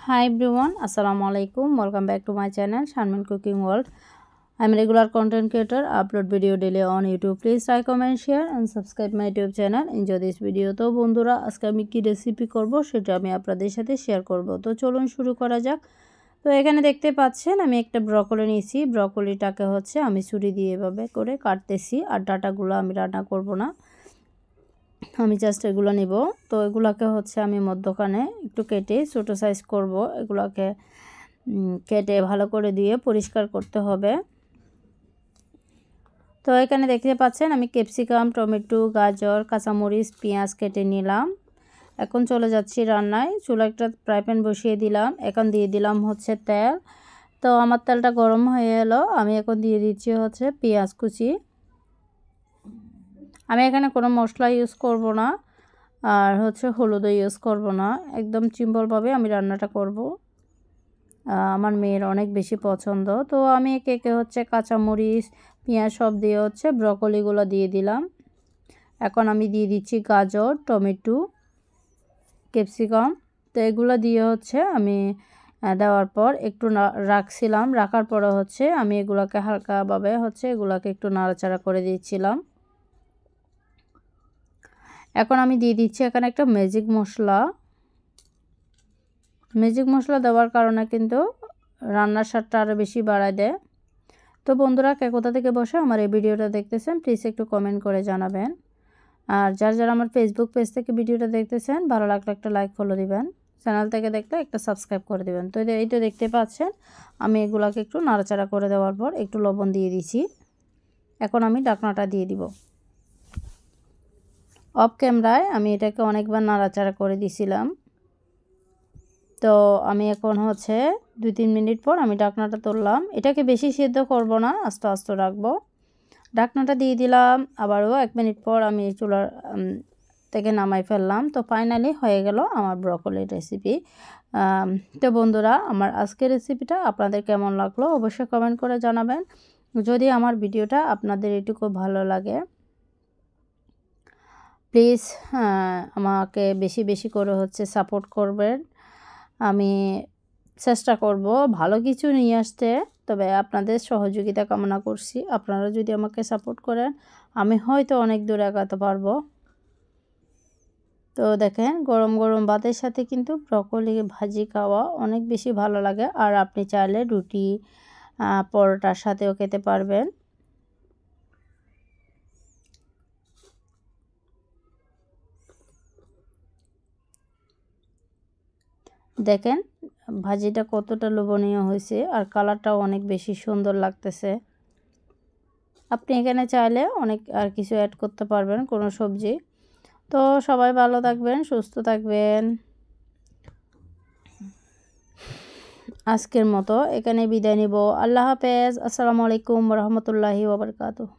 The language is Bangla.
Hi everyone, Assalamualaikum. Welcome back to my channel Sharmin Cooking World. I'm a regular content creator, upload video daily on YouTube. Please like, comment, share and subscribe my YouTube channel. Enjoy this video. তো বন্ধুরা আজকে আমি কি রেসিপি করব সেটা আমি আপনাদের সাথে শেয়ার করব। তো চলুন শুরু করা যাক। তো এখানে দেখতে পাচ্ছেন আমি একটা ব্রকলি নিয়েছি। ব্রকলিটাকে আমি ছুরি দিয়ে এভাবে করে কাটতেছি, আর ডাটাগুলো আমি রান্না করব না, আমি জাস্ট এগুলো নিব। তো এগুলাকে আমি মধ্যখানে একটু কেটে ছোটো সাইজ করব। এগুলাকে কেটে ভালো করে দিয়ে পরিষ্কার করতে হবে। তো এখানে দেখতে পাচ্ছেন আমি ক্যাপসিকাম, টমেটো, গাজর, কাঁচামরিচ, পেঁয়াজ কেটে নিলাম। এখন চলে যাচ্ছি রান্নায়। চুলা একটা ফ্রাই প্যান বসিয়ে দিলাম। এখন দিয়ে দিলাম তেল। তো আমার তেলটা গরম হয়ে এলো। আমি এখন দিয়ে দিচ্ছি পেঁয়াজ কুচি। আমি এখানে কোনো মশলা ইউজ করব না, আর হলুদও ইউজ করব না। একদম সিম্পলভাবে আমি রান্নাটা করব। আমার মেয়ের অনেক বেশি পছন্দ। তো আমি একে একে কাঁচামরিচ, পেঁয়াজ সব দিয়ে ব্রকলিগুলো দিয়ে দিলাম। এখন আমি দিয়ে দিচ্ছি গাজর, টমেটো, ক্যাপসিকাম। তো এগুলো দিয়ে আমি দেওয়ার পর একটু রাখছিলাম। রাখার পরে আমি এগুলোকে হালকাভাবে এগুলোকে একটু নাড়াচাড়া করে দিচ্ছিলাম। এখন আমি দিয়ে দিচ্ছি এখানে একটা ম্যাজিক মশলা। ম্যাজিক মশলা দেওয়ার কারণে কিন্তু রান্নার স্বাদটা আরও বেশি বাড়ায় দেয়। তো বন্ধুরা কে কোথা থেকে বসে আমার এই ভিডিওটা দেখতেছেন প্লিজ একটু কমেন্ট করে জানাবেন। আর যারা আমার ফেসবুক পেজ থেকে ভিডিওটা দেখতেছেন ভালো লাগলে একটা লাইক ফলো দিবেন, চ্যানেল থেকে দেখলে একটা সাবস্ক্রাইব করে দিবেন। তো এই তো দেখতে পাচ্ছেন আমি এগুলাকে একটু নাড়াচাড়া করে দেওয়ার পর একটু লবণ দিয়ে দিছি। এখন আমি ঢাকনাটা দিয়ে দিব। অফ ক্যামেরায় আমি এটাকে অনেকবার নাড়াচাড়া করে দিছিলাম। তো আমি এখন 2-3 মিনিট পর আমি ঢাকনাটা তুললাম। এটাকে বেশি সিদ্ধ করব না, আস্তে আস্তে রাখবো। ঢাকনাটা দিয়ে দিলাম। আবারও 1 মিনিট পর আমি চুলার থেকে নামাই ফেললাম। তো ফাইনালি হয়ে গেল আমার ব্রকলির রেসিপি। তো বন্ধুরা আমার আজকের রেসিপিটা আপনাদের কেমন লাগলো অবশ্যই কমেন্ট করে জানাবেন। যদি আমার ভিডিওটা আপনাদের এটুকু ভালো লাগে প্লিজ আমাকে বেশি বেশি করে সাপোর্ট করবেন। আমি চেষ্টা করব ভালো কিছু নিয়ে আসতে, তবে আপনাদের সহযোগিতা কামনা করছি। আপনারা যদি আমাকে সাপোর্ট করেন আমি হয়তো অনেক দূর এগাতে পারবো। তো দেখেন গরম গরম ভাতের সাথে কিন্তু ব্রকলি ভাজি খাওয়া অনেক বেশি ভালো লাগে, আর আপনি চাইলে রুটি, পরোটার সাথেও খেতে পারবেন। দেখেন ভাজিটা কতটা লোভনীয় হয়েছে, আর কালারটাও অনেক বেশি সুন্দর লাগতেছে। আপনি এখানে চাইলে অনেক আর কিছু অ্যাড করতে পারবেন, কোনো সবজি। তো সবাই ভালো থাকবেন, সুস্থ থাকবেন। আজকের মতো এখানে বিদায় নিব। আল্লাহ হাফেজ। আসসালামু আলাইকুম ওয়া রাহমাতুল্লাহি ওয়া বারাকাতুহু।